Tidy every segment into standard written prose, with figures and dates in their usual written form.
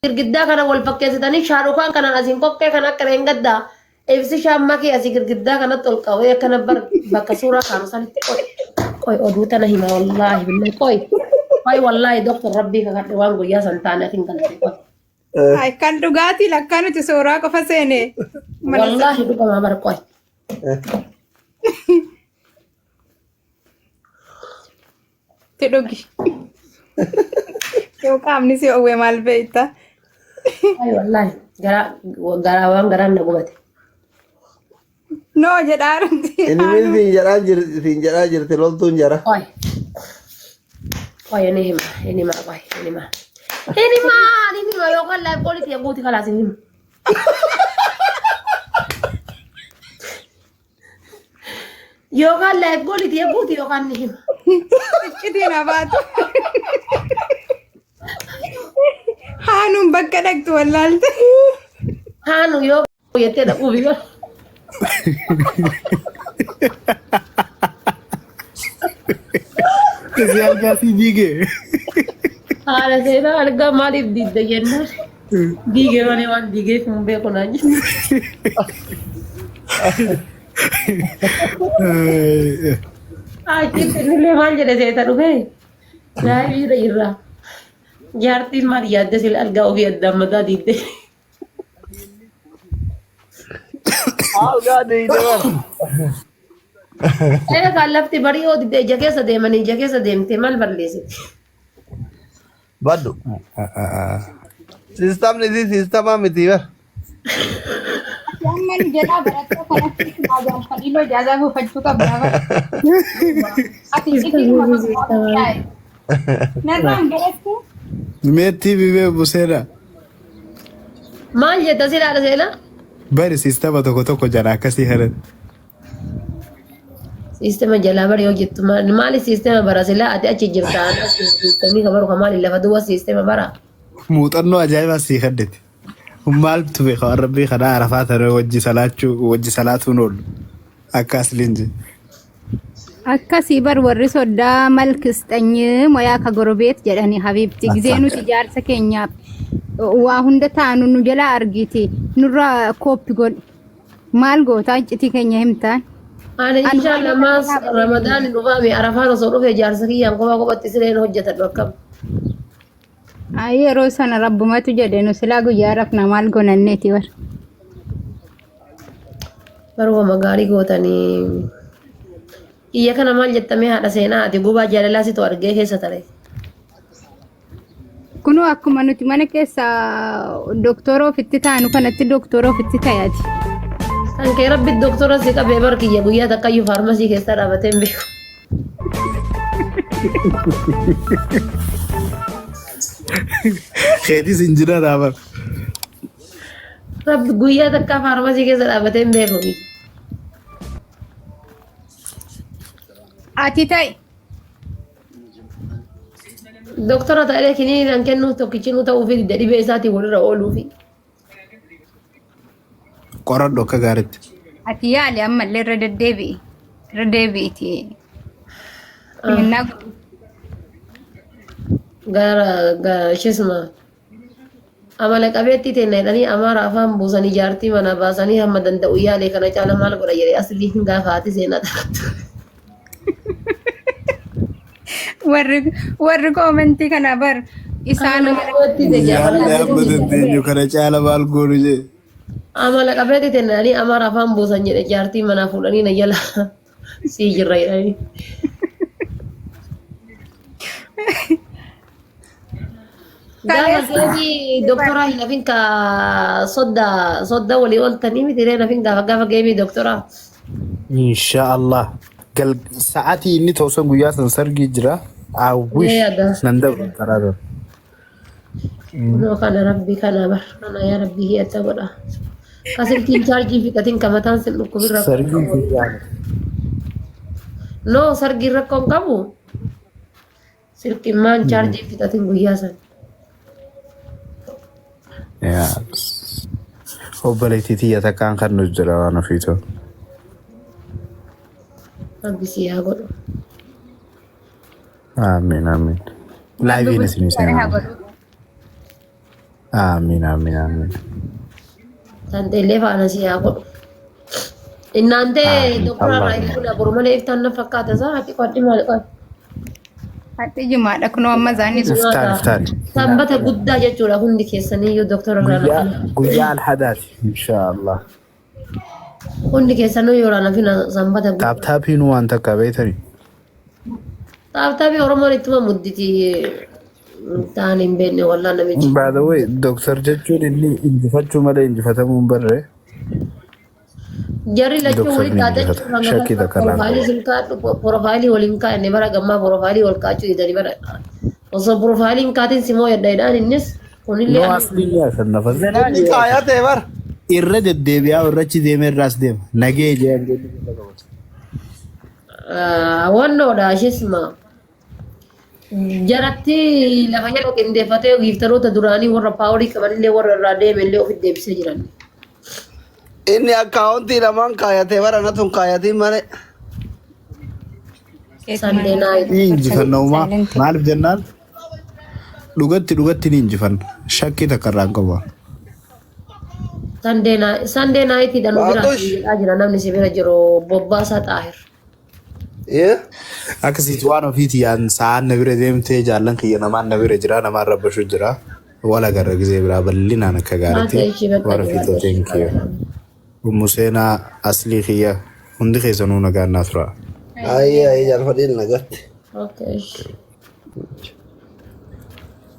girgiddaa kana wal fakkeessitanii shaarukaan kana asiin kokkee kan akka reengaddaa ibsi shaammaa kee asii girgiddaa kanatti ol qabee akkana bakka suuraa kaanu sanitti qoy oduu tana hima wallaahi billahi qoy wallaahi doktor rabbii kakadhe waan guyyaa san taane atiin galate qoy. Kan dhugaatii lakkaa nuti suuraa qofa seene. Wallaahi dhugamaa bar qoy. Ti dhugi. Yoo qaamni si oowwee maal beektaa? Ay wallahi garaa waan garaan na gubate. No jedhaa runti. Inni finjadhaa jirti loltuun jara. Qoy ini hima qoy ini ma yookaan laayif qooliti yaguuti kalaas hin himu. Yookaan laayif qooliti yaguuti yookaan ni hima. Iccitiin abaatu. Haanuun bakka dhaqxu wallaalte. Haanu yoo yettee dhaquu biyya. Kasi algaa si diige. Haala seenaa argaa maaliif diidda jennaan. Diigee malee waan diigeef hin beeku naan jennu. Achitti illee maal jedhe seeta dhufee. Daa'imni irraa. Jaartiin maal yaadde sila argaa ofii addaan mataa diidde. Algaa diide bara. Kan lafti barii yoo didde ija keessa deemanii ija keessa deemtee maal balleessiti? Baddu. Sistamni isii sistamaa miti bara. Yamman jedhaa barattoo kanatti baajaan fadhiiloo ijaazaa buufachuu qabdaa. Ati itti narraan galattu. Meetii bibee buseera. Maal jetta silaadha seela? Bari sistama tokko jala akkasii haran. Sistema jalaa bari yoo jettu maali sistema bara silaa ati achi jirtaan sistemii kabaru kamaali lafa duwwa sistema bara. Muuxannoo ajaa'ibaa sii kaddeeti. Maaltu beeka waan rabbii kanaa arafaa taree wajji salaatuun oolu akkas linji. Akkasii bar warri soddaa malkistanyii moyaa ka gorobeet jedhanii habiibti gizee nuti jaarsa keenyaaf waa hunda taanu nu jala argiti nurra kooppi godhi maal gootaa iccitii keenya himtaan. Ani inshallah mas Ramadaan dhufaami arafaan osoo dhufe jaarsa kiyyaan kophatti sireen hojjetadhu akkam. Yeroo sana rabbumatu jedhe nu silaa guyyaa rafna maal gonanneeti bar. Baruma gaarii gootanii iyya kana maal jettamee haadha seenaa ati gubaa jaalalaa situ argee keessa tare. Kunoo akkuma nuti mana keessa doktora ofitti taanu kanatti doktora ofitti tayaati. Kan kee rabbi doktora si qabee bar kiyya guyyaa takka iyyuu faarmasii keessa dhaabatee hin beeku. Keetis hin jira dhaaba. Rabbi guyyaa takka faarmasii keessa dhaabatee hin beeku. Ati ta'i. Doktora ta'ee kiniin kan kennu tokkichi nu ta'uu fi dhibee isaatiin walirra ooluu fi. Qoradhu akka gaariitti. Ati yaali ammallee irra deddeebi'iti. Gara shisma amala qabeetti ta'e jedhanii amaara afaan buusanii jaartii mana baasanii hamma danda'u yaalee kana caala maal godha jedhee asli hin gaafaati seenaa taatu. Warri koomentii kana bar isaan Yaallee amma dandeenyu kana caala maal goonu jee. Amala qabeetti ta'e jedhanii amaara afaan buusan jedhe jaartii mana fuudhanii na jala sii jirra jedhanii. Gaafa geemii doktoraa hin hafin ka sodda walii ooltanii miti reen hafin gaafa geemii doktoraa. Inshaallah. Sa'aatii inni ta'usan guyyaa san sargii jira. Awwish nan dabru karaa. No kana rabbi kana bar kana yaa rabbi hiyata godha. Kasiltiin chaarjii fi katiin kamataan sin dhukkubirra. Sargii fi yaala. No sargii rakkoon qabu. Silkimmaan chaarjii fi katiin guyyaa san. Obboleettii tiyya takkaan kan nuti jira waan ofiitoo. Rabbi si yaa godhu. Amiin amiin. Laayiviin isin Amin, amin, amin. Tantelle faana si haa godhu. Innante doktora Allah. irraa kun aburumale iftaan na fakkaata isaa ati qodhi maal qodhi. Hati jumaadha kunoo amma zaani sun. Iftaan. Sanbata guddaa jechuudha hundi keessaniyyuu doktora irraa na Guyyaa alhadaati. Inshaallah. hundi keessanuu yoo raana fina sanbata guddaa. Taaptaapiin waan takka beektanii. Taaptaabii Oromoon ittuma mudditi ta'an hin beekne wallaan namichi. By the way, doktor jechuun inni injifachuu malee injifatamuu hin barre. Jarri lachuu Doktorni waliin injifata. kaa'achuudhaan Shakkii takka porofaayilii sin kaadhu porofaayilii waliin kaa'anne bara gammaa porofaayilii wal kaa'achuu jedhanii bara osoo porofaayiliin kaatiin simoo yaddaidhaan innis kunillee No asliin yaasan nafa. Kaya ta'e bar. Irra deddeebi'aa irrachi deemee irraas deema. Nagee jeen wannoodha ashisma jaratti lafa jedhu qindeeffatee giiftaroota duraanii warra paaworii qabanillee warra irraa deemellee ofitti deebisee jiran. Inni akkaawuntii lamaan kaayatee bara natun kaayatiin malee. Sandee naayit. ni injifannaumaa maaliif jennaan dhugatti ni injifanna. Shakkii takka irraa hin qabu. Sandee naayitiidhaan nu bira jira namni si bira jiru Bobbaasaa Xaahir. Akkasitti waan ofiiti yaan sa'aan na bira deemtee jaallan kiyya namaan na bira jira namaan rabbashu jira. Wala garra gizee biraa bal'inaan akka gaariitti warra fiitoo teenkiyya. Museenaa aslii kiyya hundi keessanuu nagaan naa tura. Ayy jaalfadhiin nagatti.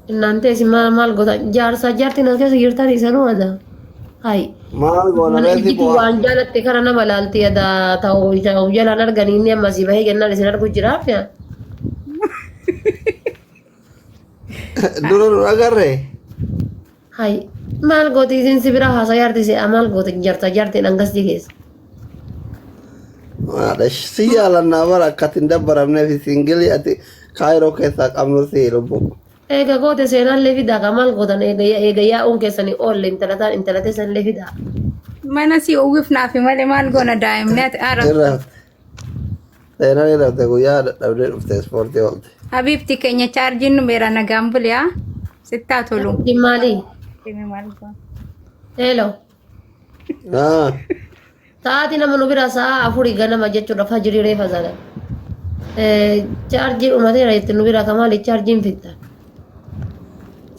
Innante si maal goota jaartiin as keessa jirtan isanuu ada. Hai. Maal goona Mana beekti ijitu waan jaalatte kana nama laalti ada ta'uu jalaan arganii inni amma si bahee jennaan isin argu jiraaf yaa. Dura nu agarree. Hai. Maal gooti isin si bira haasaa jaarti si maal goota jaartiin hangas jigeessa. Maadha si jaalannaa bara akkatiin dabbaramneef singilii ati kaayiroo keessaa qabnu si lubbu. Eega goote seenaallee fidaa ka maal gootan eega yaa'uun keessanii oolle intalatee sanillee fidaa. Mana si uwwifnaafi malee maal goona daa'imni ati aara. Seenaan irratti guyyaa dadhabdee dhufte ispoortii oolte. Habiibti keenya chaarjiin nu beera nagaan buliyaa sittaa tolu. Maali? Maal goona? Hello. Taati nama nu bira sa'a afurii ganama jechuudha fajirii reefa zalan. Chaarjiin uumateera jetti nu bira kamaali chaarjiin fitta.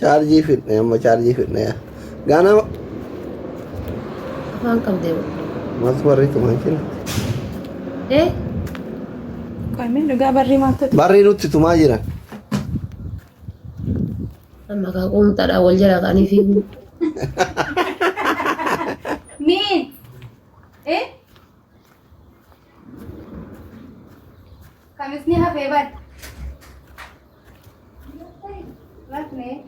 Chaarjii fitne amma chaarjii fitne ganama. Afaan qabdee. Mas barriitu maashina. Qaameen dhugaa barrii maaltu? Barrii nutti tumaa jiran. Amma kaa quumtaadha wal jala kaanii fiigu. Miin. Kamisni hafee bad. Rafne.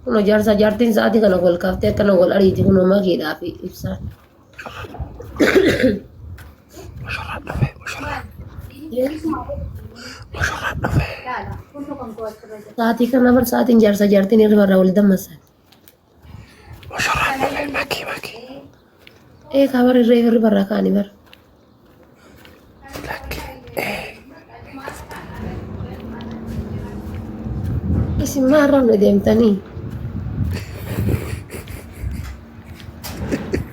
Kuno jaartiin sa'aatii kana wal kaaftee akkana wal ariiti kuno makiidhaa fi ibsaan. Sa'aatii kana bar sa'aatiin jaartiin irra barraa wal dammasan. Kabar irra barraa kaanii bara. Isin maarraan nu deemtanii?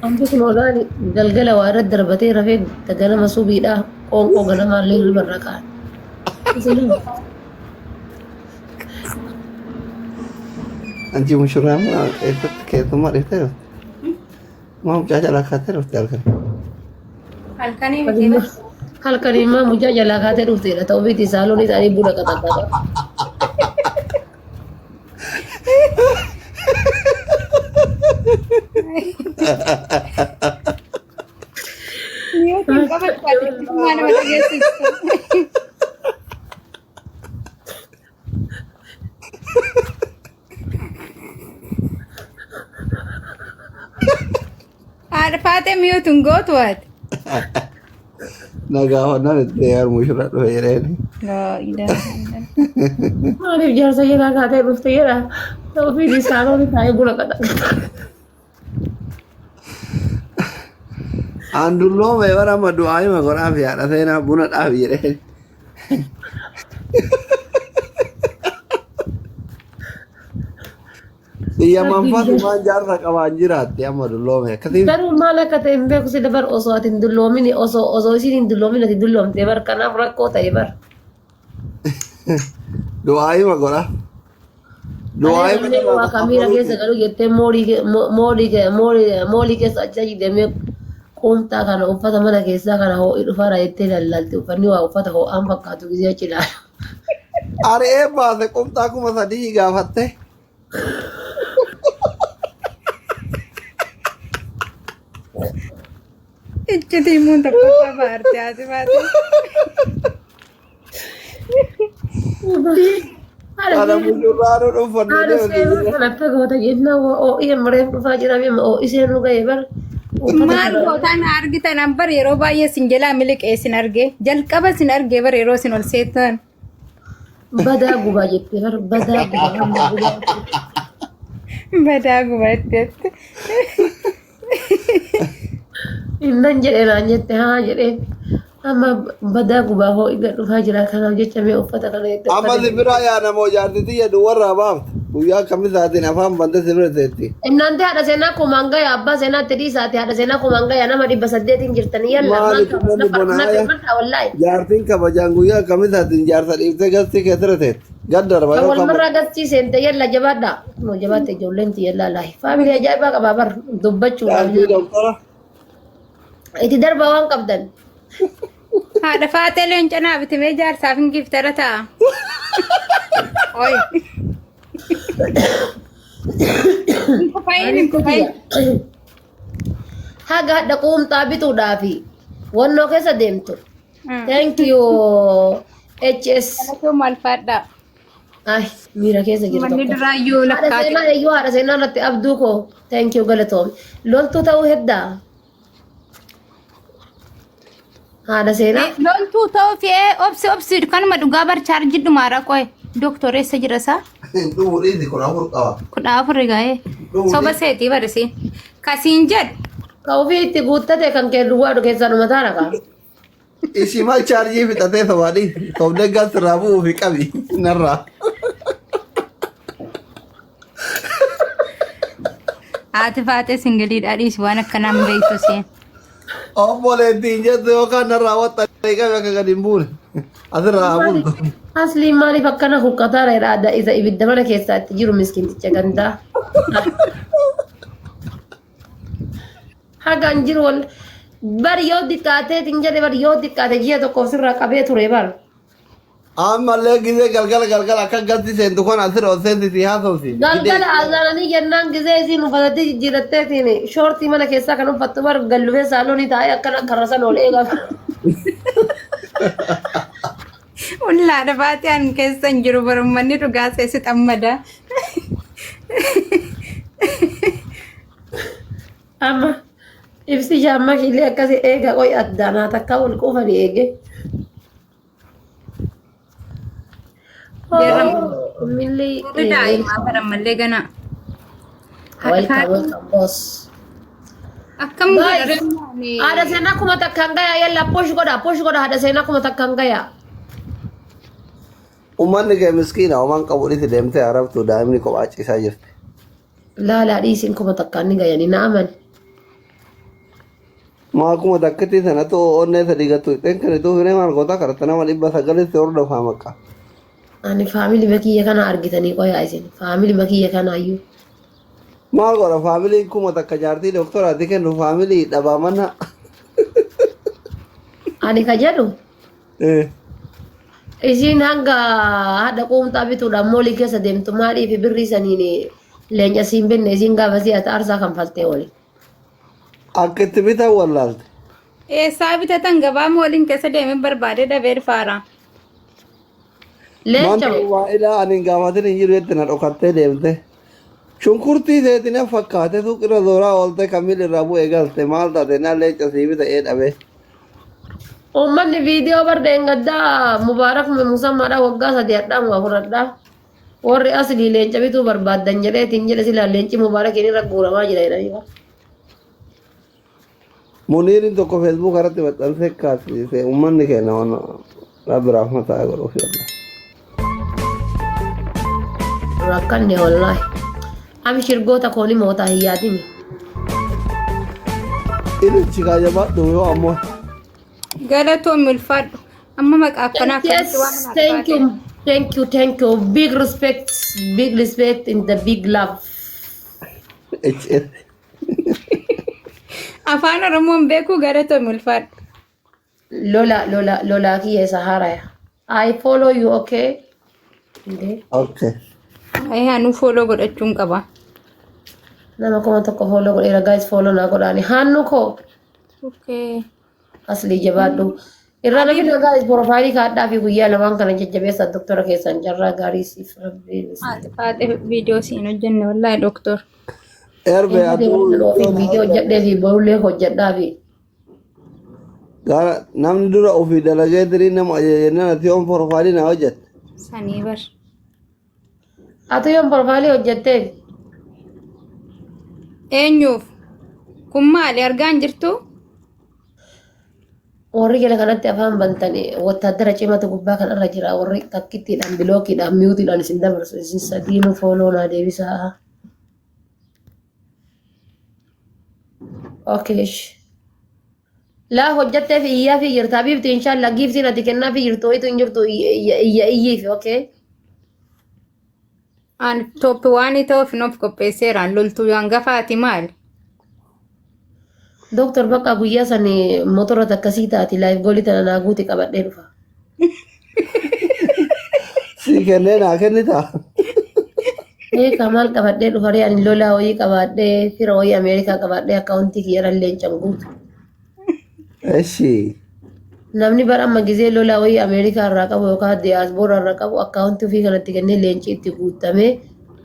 Ambi kun olaan galgala waa irratti darbatee rafee ganama subiidhaa qoonqoo ganamaallee irra barraa kaan. Anji mushurraa maa eessatti keessummaa dhiftee dhufte? Maa mucaa jalaa kaatee dhufte halkan? Halkanii miti. Halkanii maa mucaa jalaa kaatee dhufteedha ta'uu biti saaloon isaanii buna qaxaqqaba. Faatee miyuutuun gootu waati. Nagaa honnaan itti yaar mushurraa dhufe jedheen. Maaliif jaarsa jalaa kaatee dhufte jedha ta'uu biti saaloon isaanii buna qaxaqqaba. Anduloo mee bara amma du'aa hima godhaaf yaadha seenaa buna dhaaf jedheen. Iya manfaat man jarra qaban jiraatti amma dulloome akkasiin garuu maal akka ta'e hin beeku si dabar osoo ati hin dulloomini osoo isiin hin dulloomin ati dulloomte bar kanaaf rakkoo ta'e bar. du'aayi ma godha. Du'aayi waa kamiira keessa galu jettee moolii keessa achi deemee quumtaa kana uffata mana keessaa kana ho'i dhufaara jettee daldalti uffanni waa uffata ho'aan fakkaatu gisee achi ilaalu. Ari'ee baase qumxaa 3,000 gaafatte. Iccitii mun tokko baarte ati baate. Ada muncul uffanne Haala seenuu kanatti goota jenna ho'i maree dhufaa jira iseen nu ga'e bar. Maal gootaan argitan bar yeroo baay'ee sin jalaa miliqee sin arge jalqaba sin arge bar yeroo sin ol seetan. Badaa gubaa jettee bar badaa gubaa. Badaa gubatetti. Innan jedhee naan jette haa jedheen amma badaa gubaa ho'i gad dhufaa jira kanaaf jecha mee uffata kana jette. Amma sibiraa yaa namoo jaartiti jedhu warra baafta. Guyyaa kamisaatiin afaan bante sibira teetti. Innante haadha seenaa kumaan gaya abbaa seenaatti dhiisaati haadha seenaa kumaan gaya nama 800 jirtanii yalla wallaahi. Jaartiin kabajaan guyyaa kamisaatiin jaarsa dhiiftee gastii keessa teetti. Gaddarba yoo wal marraa gastii seente yalla jabaadha. No jabaatte ijoolleen yalla laahi. Faamilii ajaa'ibaa qabaa bar dubbachuudhaan. Itti darba waan qabdan. Haadha faatee leencanaa bitimee jaarsaaf hin giftara ta'a. Oi. Haga hadda quumxaa bituudhaafi wannoo keessa deemtu. Thank you HS. Kanatu maal fadhaa? Ay miira keessa jirtu. Manni duraayyuu lakkaati. Haadha seenaa irratti abduu koo. Thank you galatoom. Loltuu ta'uu heddaa. Haadha seenaa. Loltuu ta'uu fi obsi kanuma dhugaa bar chaarjii dhumaara qoe. Doktoreessa jira isaa. Dhuudhiiti kun afur qaba. 14 gaa'ee. Soba seetii barisi. Kasiin jedhu. Ka ofii itti guuttate kan kee duwwaa dhu keessaa dhuma taara kaa. Isi maal chaarjii fixatee sobaadhi. Sobdee gas irraa bu'uu fi qabi narraa. Haati faatee singiliidhaa dhiisi waan akkanaa hin beektu seen. Obboleettiin jettu yookaan narraa waxxanee qabi akka gadi hin buune. Asirraa bultu. Asliin maaliif akkana huqqataara jedha isa ibidda mana keessaa itti jiru miskinticha gandaa. Hagaan jiru wal bari yoo diqqaatee tin jedhe bari yoo diqqaate ji'a tokkoof sirraa qabee ture bar. Ammallee gizee galgala akka gasti seentu kun asirra ol seentiti haasofsi. Galgala azananii jennaan gizee isiin uffatatti jijjiiratteetiin shoortii mana keessaa kan uffattu bar gallufee saaloonii taa'ee akkana karrasan ol eegama. Ullaadha baatee an keessa hin jiru barummanni dhugaa seessi xammada. Amma ibsi jaamma kiilee akkasi eega qoy addaanaa takka wal quufani eege. Milli Daa'imaa barammallee gana. welcome boss. Akkam Haadha seenaa kuma takkaan gaya yalla push godha haadha seenaa kuma takkaan gaya. Uummanni kee miskiina uumaan qabu dhiiti deemtee arabtu daa'imni kophaa ciisaa jirti. Laalaa dhiisiin kuma takkaan ni gayani naaman. Maa kuma takkatti sanatu onnee sadii gattu ixeen kan ituu hiree maal goota karata nama 900 hordofaa maqaa. Ani faamilii bakiyya kana argitanii qoyaa isin faamilii bakiyya kanaayyuu. Maal godha faamiliin kuma takka jaartii doktoraati kennu faamilii dhabaa mana. Ani ka jedhu isiin hanga haadha quumxaa bituudhaan moolii keessa deemtu maaliif birrii saniin leenca siin benne isiin gaafa si'ata aarsaa kan faltee oli. Akka itti bitan wallaalte. eessaa bitatan gabaa mooliin keessa deemee barbaade dhabee faara. Leenca Waa ilaa ani gaafatin hin jiru jetti na dhokattee deemte. Shunkurtii seetina fakkaate suuqirra zooraa oolte kamil irraa bu'ee galte maal taate na leenca sii bita ee dhabee. uummanni viidiyoo bardeen gaddaa mubaarak musammaadhaa waggaa 3 hadhaa mu'afuradhaa. Warri aslii leenca bituu barbaaddan jedheetiin jedhe silaa leenci mubaarakiin irra guuramaa jira jedhanii. Muniirin tokko feesbuuk irratti maxxansee kaasise uummanni keenya رب رحمته يقول في الله rakkanne wallahi am shirgoota kooni moota hiyyaatimi إلى شكاية ما دو أمه galatoom ulfaadhu amma maqaa akkanaa yes thank you big respect in the big love afaan oromoon beeku galatoom ulfaadhu. lola kiyya sahara I follow you okay Inde. أوكي Anu follow godhachuun qaba. nama kuma tokko follow godheera guys follow naa godhaani hannu koo Okay. asli jabaadhu irra lakin guys profile kaadhaa fi guyyaa lamaan kana jajjabeessa doktora keessan jarraa gaarii siif rabbi Faate video siin hojjenne wallahi doctor. إربي أدو video hojjedhee fi borullee hojjedhaa fi قال نام ندور أو في دلجة دري نام أجينا نتيهم بروفايلنا وجد Sanii bar. atu yoon profile hojjettee Eenyuuf? Kun maali argaan jirtu? warri jala kanatti afaan bantanii wattaaddara cimatu gubbaa kanarra jira warri takkittiidhaan bilookiidhaan miyuutiidhaan isin dabarsu isin sadiinuu fooloo naa deebisaa okay laa hojjettee fi iyyaa fi jirtaa biifti inshaalla giiftiin ati kennaa fi jirtu wayitu hin jirtu iyyiif okay An top waan ta'uuf nuuf qopheesseeraan loltuu hangafaati maali? Doktor bakka guyyaa sani motora takkasii taati laayif goolii tana naa guuti qabadhee dhufa. Si kenneen kennita. Kamal qabadhee dhufa ree ani lolaa wayii qabadhee fira wayii Ameerikaa qabadhee akkaawuntii kiyyara leencan guutu. Eshi. Namni bara amma gizee lolaa wayii Ameerikaa irraa qabu yookaan diyaasboora irraa qabu akkaawuntii ofii kanatti kennee leenci itti guutamee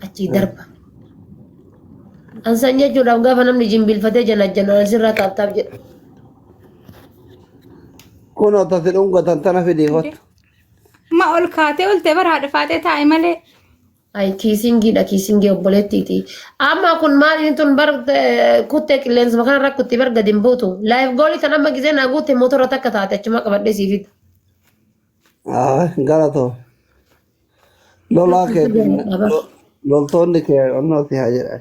achii darba. Ansan jechuudhaaf gaafa namni jimbilfatee janajjanaan asirraa taaptaaf jedha. Kun otatti dhungatan tana fidii kottu. Ma ol kaatee oltee bara haadha faatee taa'e malee. Ay kiisingiidha kiisingii obboleettiiti. Amma kun maal inni tun bar kuttee qilleensa makaan irraa kutti bar gadi hin buutu. Laayif goolii kan amma gizee naa guutte motora takka taate achuma qabadhee siifidha. Galatoo. Lolaa kee loltoonni kee onnooti haa jedhan.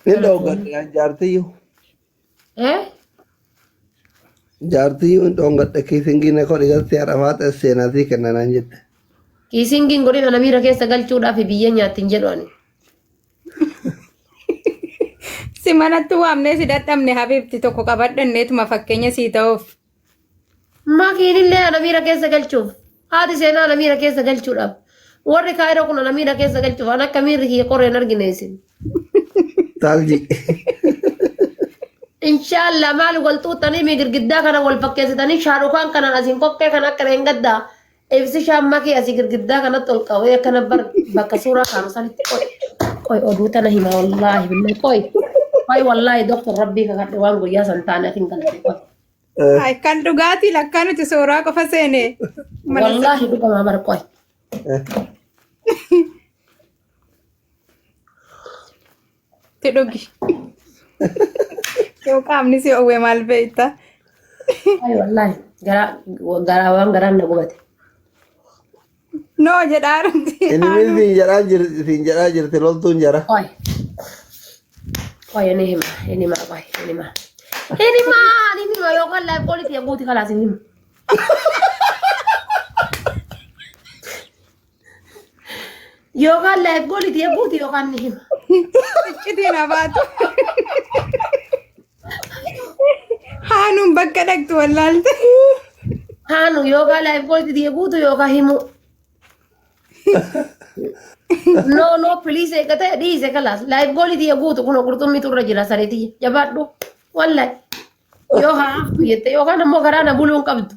Inni dhongadhe jaartiyyuu. Jaartiyyuu inni dhongadhe kiisingiin kodhi galtee haadha seenaatii kennanaan jette. Kiisingiin godina namiira keessa galchuudhaaf biyya nyaatti hin jedhani. Si manatti waamnee si dadhabne habiibti tokko qabadhanneetuma fakkeenya sii ta'uuf. Makiinillee namiira keessa galchuuf. Haati seenaa namiira keessa galchuudhaaf. Warri kaayiroo kun namiira keessa galchuuf. An akka miirri kiyya qoreen argine isin. Taalji. Inshaallah maal wal xuuxanii mi girgiddaa kana wal fakkeessitanii shaarukaan kana asiin kokkee kan akka reengaddaa. Ibsi shamma kee asii girgiddaa kanatti ol qabee akkana bakka suuraa kaanu sanitti qoy oduu tana hima wallaahi billahi qoy wallaahi doktor rabbii kakadhe waan guyyaa san taane atiin galate qoy. Kan dhugaatii lakkaa nuti suuraa qofa seene. Wallaahi dhugamaa bar qoy. Ti dhugi. Yoo qaamni si oowwee maal beekta? Ay wallaahi garaa waan garaan na gubate. No jedhaarumti. Inni siin jedhaa jirti loltuun jara. Qoy ini hima qoy ini hima yookaan laayif goolii tiya guuti kalaas hin himu. Yookaan laayif goolii tiya guuti yookaan ni hima. Iccitiin abaatu. Haanuun bakka dhaqxu wallaalte. Haanu yookaan laayif goolii tiya guutu yookaan himu. No please eeggate dhiise kalaas laayif goolii tiya guutu kun qurxummii turra jira sareetii jabaadhu wallahi yoo haaftu jette yookaan ammoo garaa na buluun qabdu.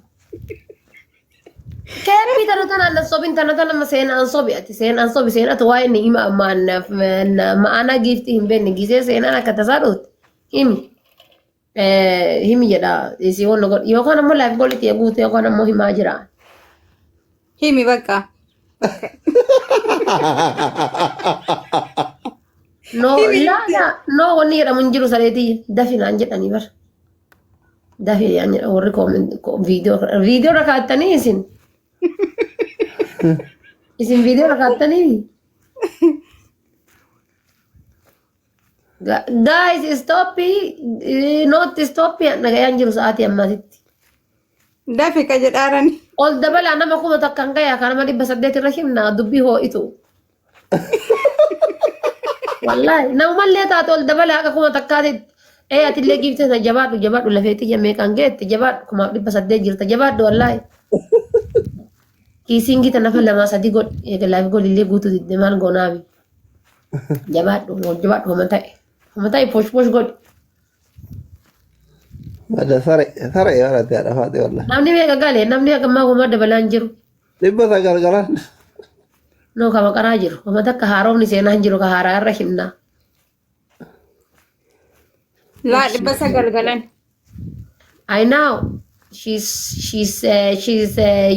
Keeppi tana na sobin tana seenaan sobi ati seenaan sobi seenatu waa'ee ni hima ma'ana giiftii hin beekne gisee seenaan akka tasaa dhuuti himi jedha isii wanna godhu yookaan ammoo laayif goolii tiya guutu yookaan ammoo himaa jira. Himi bakka. No wanni jedhamu hin jiru sareetii dafinaan jedhanii bar. dafee yaani warri viidiyoo rakkattanii isin viidiyoo rakkattanii. Guys, stop not stop nagayaan jiru sa'aatii ammaatitti. Dafi ka jedhaarani. Ol dabalaa nama kuma takkaan gayaa kan nama 800 irra himna dubbii hoo'itu. Wallahi namallee taate ol dabalaa akka kuma takkaatitti. Atillee giftee jabaadhu lafeetti meeqaan geetti jabaadhu kuma 800 jirta jabaadhu wallahi. Kiisiin gita nafa 2-3 godh eegalaaf godhillee guutuu didde maal goonaafi. Jabaadhu homa ta'e posh godh. Ada sare ya rati ada fati wallah. Namni meeqa galee namni hagammaa kuma dabalaan jiru. Dhibba sagalgalan. No kama karaa jiru homa takka haaromni seenaa hin jiru ka haaraa irra himna. Laa dhibba sagalgalan. I know she's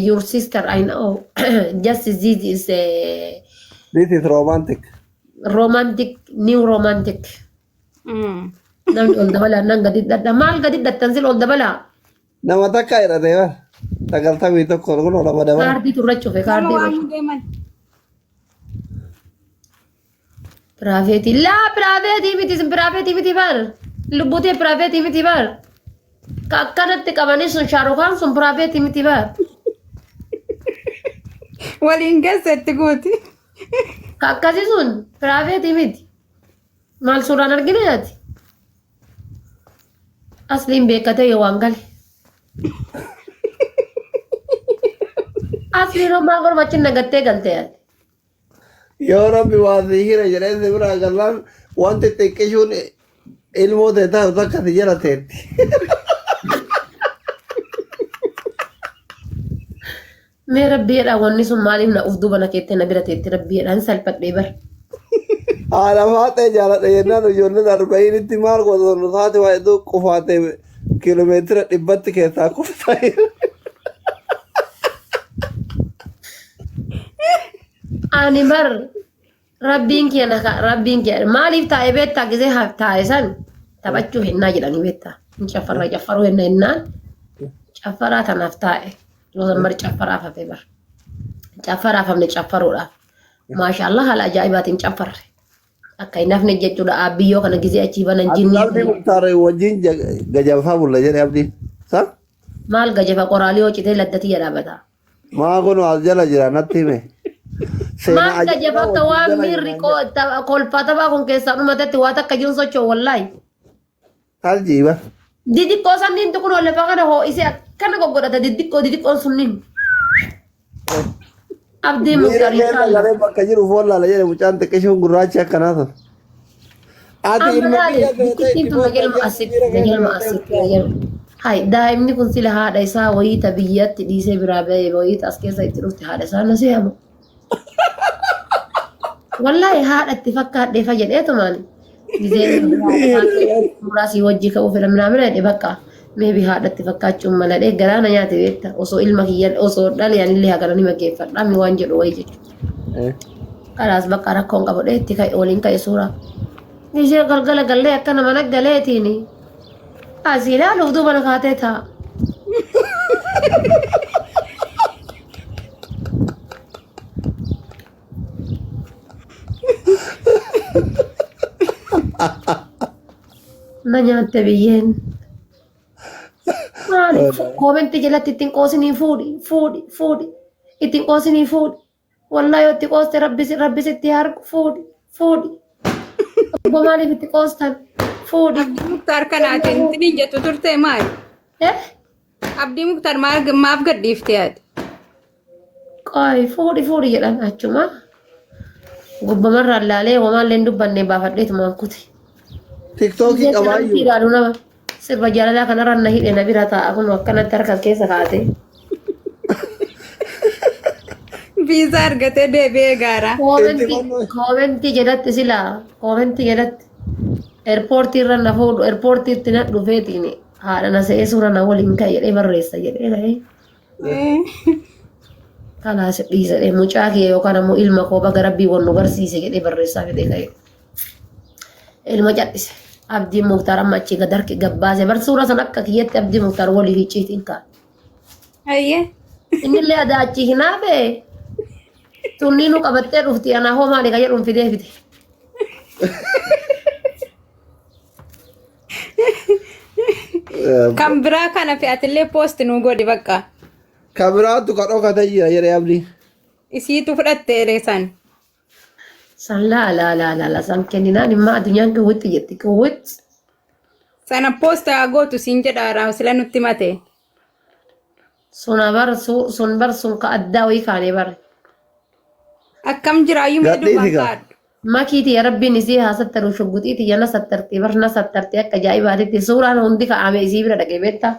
your sister. I know. Just this is This is romantic. New romantic. Namni ol dabalaa nan gadi dadha maal gadi dattan sil ol dabalaa. Nama takka jedhate bar. Sagaltamii tokko kun nama dabala. Kaardii turre cufe kaardii irra. Piraaveetii laa piraaveetii miti bar. Lubbutee piraaveetii miti bar. Ka akkanatti qabanii sun shaarukaan sun piraaveetii miti bar. Waliin keessatti guuti. Ka akkasii sun piraaveetii miti. Maal suuraan arginu yaati. Asliin beekatee yoo waan gale. Asliin homaa gormachin nagattee galtee yaati. Yoo rabbi waan hira jedhee si biraa gallaan wanti xiqqishuun ilmoo ta'e taa'u takka si jala teetti. Mee rabbiidha wanni sun maaliif na uf duuba na keettee na bira teetti rabbiidhaan salphadhee bara. Haadha faatee jaaladha jennaan ijoolleen arba'initti maal qotoonu taate waa iddoo qufaatee kiiloomeetira 100 keessaa kuftaa Ani bar rabbiin kee maaliif taa'ee beektaa gisee taa'e san taphachuu hennaa jedhanii beektaa. Caffaruu hennaan caffaraa tanaaf taa'e. Yoo san bari caffaraaf hafee bar. Caffaraaf hafne caffaruudhaaf. Maashaallah haala ajaa'ibaatiin caffarre. Akka hin hafne jechuudha biyyoo kana gisee achii banan jinni. Abdii Muktaar wajjin gajafaa bulla jedhe abdiin. Maal gajafa qoraalii hojjetee laddatii jedhaabata. Maa kun as jala jira natti hime. Maal gajafa akka waan miirri kolfatabaa kun keessaa dhumatetti waa takka jiru socho'u wallaahi. Kaal jiiba. Didiqqoo sanniin tukun olle fakana hoo isee akkana goggodhata didiqqoon sunniin. Abdii Muktaar Galee bakka jiru foon laala jedhe mucaan xiqqishuun gurraachi akkanaa sun. Ati ilma Hai daa'imni kun sila haadha isaa wayiita biyyatti dhiisee biraa ba'ee wayiita as keessa itti dhufte haadha isaa na se'amu. Wallahi haadha itti fakkaadheefa jedheetu maali. Muraasii wajjii ka'uu fedha minaa jedhe bakka meebi haadha itti fakkaachuun mala dhee garaana nyaate beekta osoo ilma kiyyan osoo dhaliyanillee hagaranii mageeffadhaa mi waan jedhu wayii jechuudha. Kanaas bakka rakkoon qabu dheetti ka'e waliin ka'e suuraa. Ishee galgala gallee akka nama naggaleetiini. Asii ilaaluuf duuba na kaatee ta'a. Na nyaatte biyyeen. Maaliif koomenti jalatti ittiin qoosinii fuudhi. Ittiin qoosinii fuudhi. Wallahi yoo itti qooste rabbi sitti harku fuudhi. Obbo maaliif itti qoostan? Fuudhi. Abdii Muktaar kanaatiin tiniin jettu turte maali? Abdii Muktaar maaf gadhiifte yaade? Qoy fuudhi jedhan achuma. Gubbamarraan laalee homaallee dubbanne baafadheetu maankuti. Tiktookii qabaayyuu. Ilaalu nama sirba jaalalaa kanarra na hidhe na bira taa'a kun akkanatti harka keessa kaa'ate. Viizaa argatee deebi'ee gaara. Koomentii jedhatti silaa koomentii jedhatti eerpoortii irra na fuudhu eerpoortiitti na dhufeetiin haadha na se'ee suura na waliin ka'e jedhee barreessa jedhee ta'ee. Kanaas dhiisadhee mucaa kee yookaan ammoo ilma koo baga rabbii wannu barsiise jedhee barreessaa fedhee ka'e. Ilma cadhise Abdii Muktaar amma achi gad harki gabbaase bar suura san akka kiyyetti Abdii Muktaar walii hicciitiin kaan. Ayyee. Innillee adaa achi hinaabe tunni nu qabattee dhufti anaa hoo maali kan jedhuun fidee fide. Kan biraa kana fe'atillee post nu godhi bakka. Kabiraatu ka dhokate jira jedhee abdii. Isiitu fudhatte san. San la san kenninaan immoo addunyaan kawwitti jetti kawwitti. Sana post haa gootu siin jedha sila nutti mate. Sun bar sun ka addaa wayii kaanee bare. Akkam jiraayyuu Gadhiisi miidhuu gaa. bakkaadhu. Makiiti ya rabbiin isii haa sattaru shugguxiiti yana sattarti barna sattarti akka ajaa'ibaatitti suuraan hundi ka'ame isii bira dhaqee beektaa.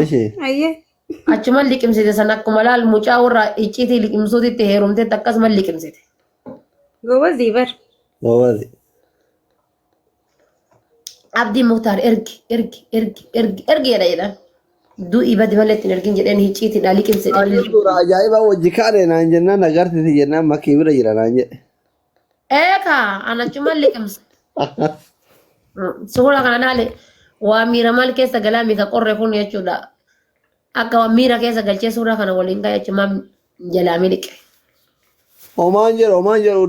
Ishee. Ayyee. Achuma liqimsite san akkuma laal mucaa warra icciitii liqimsuutitti heerumteetti akkasuma liqimsite. Gowwazii bar. Gowwazi. Abdii Muktaar ergi jedha jedhan. Du'i badi malee ittiin ergin jedheen icciitiidha liqimsite. Suura ajaa'iba wajji kaane naan jennaan agarsiisi jennaan makkii bira jira naan jedhe. Ana achuma liqimse. Suura kana laale waa miira maal keessa galaa miika qorre kun jechuudha. Akka waan miira keessa galchee suuraa kana waliin ga'e achuma jalaa miliqe. Omaan jedhu